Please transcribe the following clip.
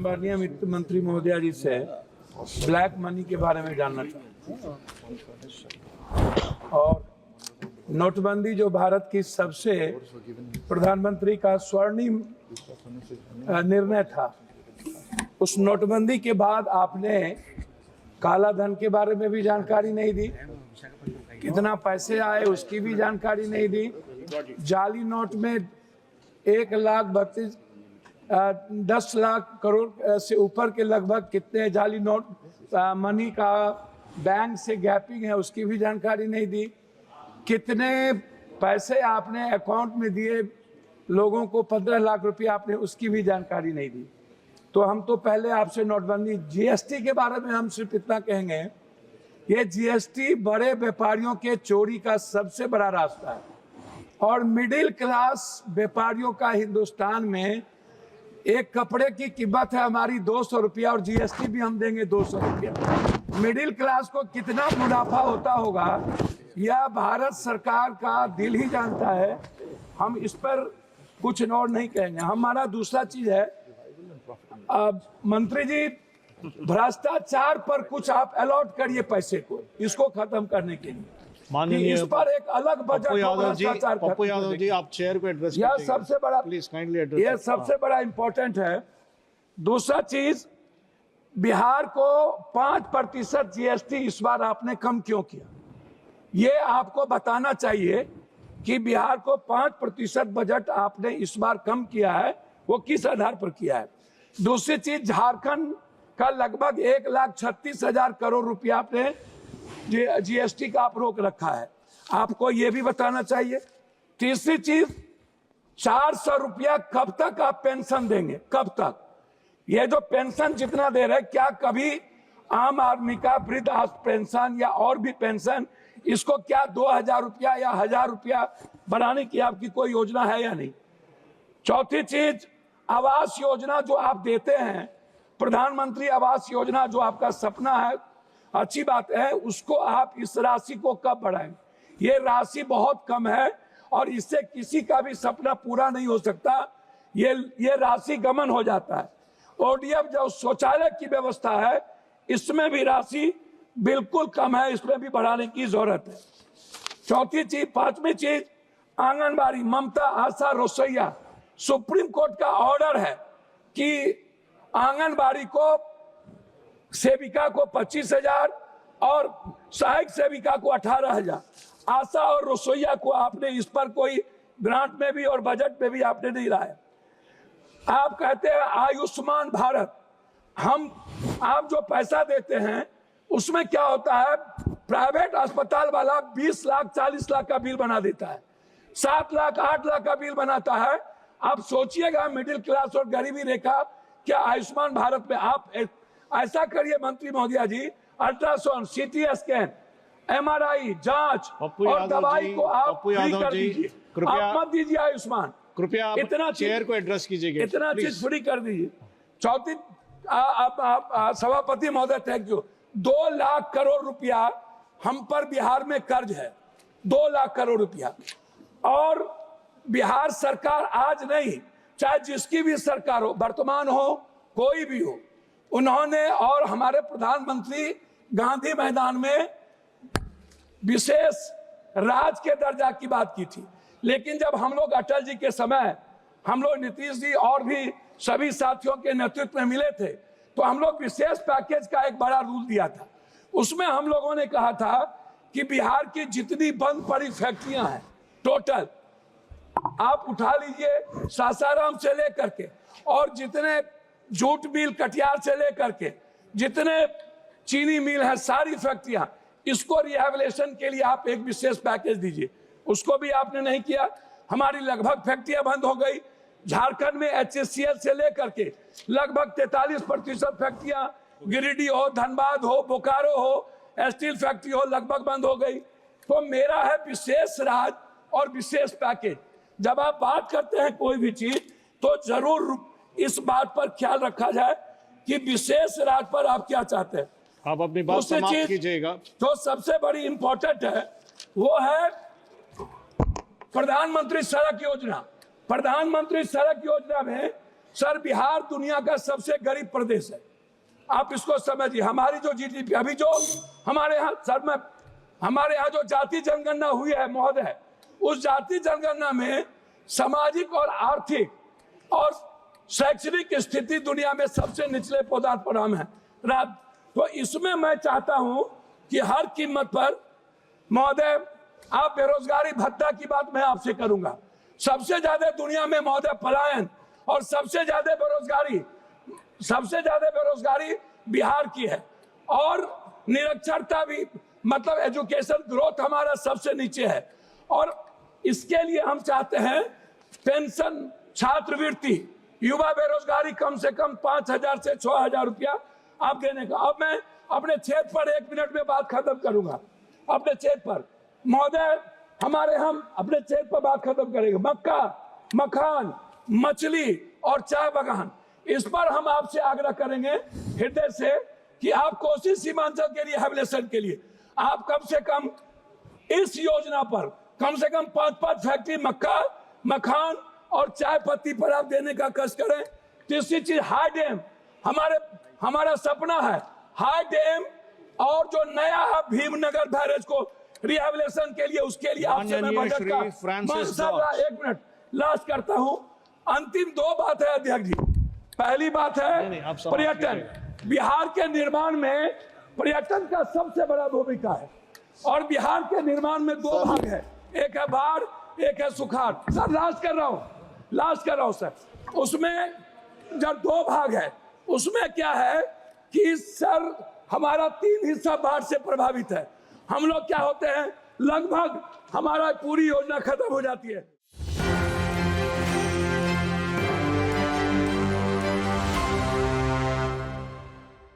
माननीय वित्त मंत्री महोदया जी से ब्लैक मनी के बारे में जानना चाहता हूँ। और नोटबंदी जो भारत की सबसे प्रधानमंत्री का स्वर्णिम निर्णय था, उस नोटबंदी के बाद आपने काला धन के बारे में भी जानकारी नहीं दी, कितना पैसे आए उसकी भी जानकारी नहीं दी। जाली नोट में 10 लाख करोड़ से ऊपर के लगभग कितने जाली नोट मनी का बैंक से गैपिंग है उसकी भी जानकारी नहीं दी। कितने पैसे आपने अकाउंट में दिए लोगों को, 15 लाख रुपए आपने, उसकी भी जानकारी नहीं दी। तो हम तो पहले आपसे नोटबंदी, जीएसटी के बारे में हम सिर्फ इतना कहेंगे, ये जीएसटी बड़े व्यापारियों के चोरी का सबसे बड़ा रास्ता है और मिडिल क्लास व्यापारियों का हिंदुस्तान में एक कपड़े की कीमत है हमारी 200 रुपया और जीएसटी भी हम देंगे 200 रुपया। मिडिल क्लास को कितना मुनाफा होता होगा यह भारत सरकार का दिल ही जानता है। हम इस पर कुछ और नहीं कहेंगे। हमारा दूसरा चीज है, मंत्री जी, भ्रष्टाचार पर कुछ आप अलॉट करिए पैसे को, इसको खत्म करने के लिए। माननीय इस पर एक अलग बजट पप्पू यादव जी आप चेयर को एड्रेस यह सबसे बड़ा, प्लीज काइंडली एड्रेस, यह सबसे बड़ा इंपॉर्टेंट है। दूसरा चीज, बिहार को 5% जीएसटी इस बार आपने कम क्यों किया, ये आपको बताना चाहिए कि बिहार को 5% बजट आपने इस बार कम किया है, वो किस आधार पर किया है। दूसरी चीज, झारखंड का लगभग 1,36,000 करोड़ रुपया आपने जीएसटी का आप रोक रखा है, आपको ये भी बताना चाहिए। तीसरी चीज, 400 रुपया कब तक आप पेंशन देंगे, कब तक? ये जो पेंशन जितना दे रहे, क्या कभी आम आदमी का वृद्ध पेंशन या और भी पेंशन, इसको क्या 2,000 रुपया या 1,000 रुपया बढ़ाने की आपकी कोई योजना है या नहीं? चौथी चीज, आवास योजना जो आप देते हैं, प्रधानमंत्री आवास योजना जो आपका सपना है, अच्छी बात है, उसको आप इस राशि को कब बढ़ाएंगे? ये राशि बहुत कम है और इससे किसी का भी सपना पूरा नहीं हो सकता, ये राशि गमन हो जाता है। ओडीएफ जो शौचालय की व्यवस्था है, इसमें भी राशि बिल्कुल कम है, इसमें भी बढ़ाने की जरूरत है। चौथी चीज, पांचवी चीज, आंगनबाड़ी, ममता, आशा, रसोईया, सुप्रीम कोर्ट का ऑर्डर है कि आंगनबाड़ी को सेविका को 25,000 और सहायक सेविका को 18,000, आशा और रसोईया को आपने इस पर कोई ग्रांट में भी और बजट में भी आपने नहीं लाया। आप कहते हैं आयुष्मान भारत, आप जो पैसा देते हैं उसमें क्या होता है, प्राइवेट अस्पताल वाला 20 लाख 40 लाख का बिल बना देता है, 7 लाख 8 लाख का बिल बनाता है। आप सोचिएगा मिडिल क्लास और गरीबी रेखा क्या आयुष्मान भारत में आप ऐसा करिए मंत्री महोदया जी, अल्ट्रासाउंड, सीटी स्कैन, एमआरआई जांच और दवाई को आप फ्री कर दीजिए, आप मत दीजिए आयुष्मान, कृपया इतना चेयर को एड्रेस कीजिए, इतना चीज फ्री कर दीजिए। चौथी, सभापति महोदय थैंक यू, 2 लाख करोड़ रुपया हम पर बिहार में कर्ज है, 2 लाख करोड़ रुपया। और बिहार सरकार आज नहीं, चाहे जिसकी भी सरकार हो, वर्तमान हो कोई भी हो, उन्होंने और हमारे प्रधानमंत्री गांधी मैदान में विशेष राज के दर्जा की बात की थी। लेकिन जब हम लोग अटल जी के समय, हम लोग नीतीश जी और भी सभी साथियों के नेतृत्व में मिले थे, तो हम लोग विशेष पैकेज का एक बड़ा रूल दिया था। उसमें हम लोगों ने कहा था कि बिहार की जितनी बंद पड़ी फैक्ट्रियां हैं टोटल आप उठा लीजिए, सासाराम से लेकर के और जितने जूट मिल कटिहार से लेकर के जितने चीनी मिल है, सारी फैक्ट्रियां, इसको रिहेबिलिटेशन के लिए आप एक विशेष पैकेज दीजिए। उसको भी आपने नहीं किया। हमारी लगभग फैक्ट्रियां बंद हो गई। झारखंड में HCL से लेकर के लगभग 43% फैक्ट्रियां, गिरिडीह हो, धनबाद हो, बोकारो हो, स्टील फैक्ट्री हो, लगभग बंद हो गई। तो मेरा है विशेष राज और विशेष पैकेज। जब आप बात करते हैं कोई भी चीज, तो जरूर इस बात पर ख्याल रखा जाए कि विशेष राज पर आप क्या चाहते हैं। आप अपनी बात समाप्त कीजिएगा। जो सबसे बड़ी इंपॉर्टेंट है वो है प्रधानमंत्री सड़क योजना। प्रधानमंत्री सड़क योजना में सर बिहार दुनिया का सबसे गरीब प्रदेश है, आप इसको समझिए। हमारी जो जीडीपी अभी जो हमारे यहाँ सर मैं हमारे यहाँ जो जाति जनगणना हुई है महोदय, उस जाति जनगणना में सामाजिक और आर्थिक और शैक्षणिक स्थिति दुनिया में सबसे निचले पदार्थ पर हम हैं। तो इसमें मैं चाहता हूं कि हर कीमत पर महोदय, आप बेरोजगारी भत्ता की बात मैं आपसे करूंगा। सबसे ज्यादा दुनिया में महोदय पलायन और सबसे ज्यादा बेरोजगारी बिहार की है, और निरक्षरता भी, मतलब एजुकेशन ग्रोथ हमारा सबसे नीचे है। और इसके लिए हम चाहते हैं पेंशन, छात्रवृत्ति, युवा बेरोजगारी कम से कम 5,000 से 6,000 रुपया आप देने का। अब मैं अपने क्षेत्र पर 1 मिनट में बात खत्म करूंगा। अपने क्षेत्र पर महोदय, हम अपने क्षेत्र पर बात खत्म करेंगे। मक्का, मखान, मछली और चाय बागान, इस पर हम आपसे आग्रह करेंगे हृदय से कि आप कोसी सीमांचल के रिहैबिलिटेशन के लिए आप कम से कम इस योजना पर कम से कम 5 फैक्ट्री मक्का, मखान और चाय पत्ती पर आप देने का कष्ट करें। तीसरी चीज हाई डैम, हमारा सपना है हाई डैम, और जो नया है भीमनगर बैरेज को रिहैबिलिटेशन के लिए, उसके लिए आपसे मैं बजट का 1 मिनट लास्ट करता हूं। अंतिम 2 बात है अध्यक्ष जी। पहली बात है पर्यटन। बिहार के निर्माण में पर्यटन का सबसे बड़ा भूमिका है, और बिहार के निर्माण में 2 भाग है, एक है बाढ़, एक है सुखाड़। सर लास्ट कर रहा हूं सर। उसमें जब 2 भाग है, उसमें क्या है कि सर हमारा 3 हिस्सा बाढ़ से प्रभावित है। हम लोग क्या होते हैं, लगभग हमारा पूरी योजना खत्म हो जाती है।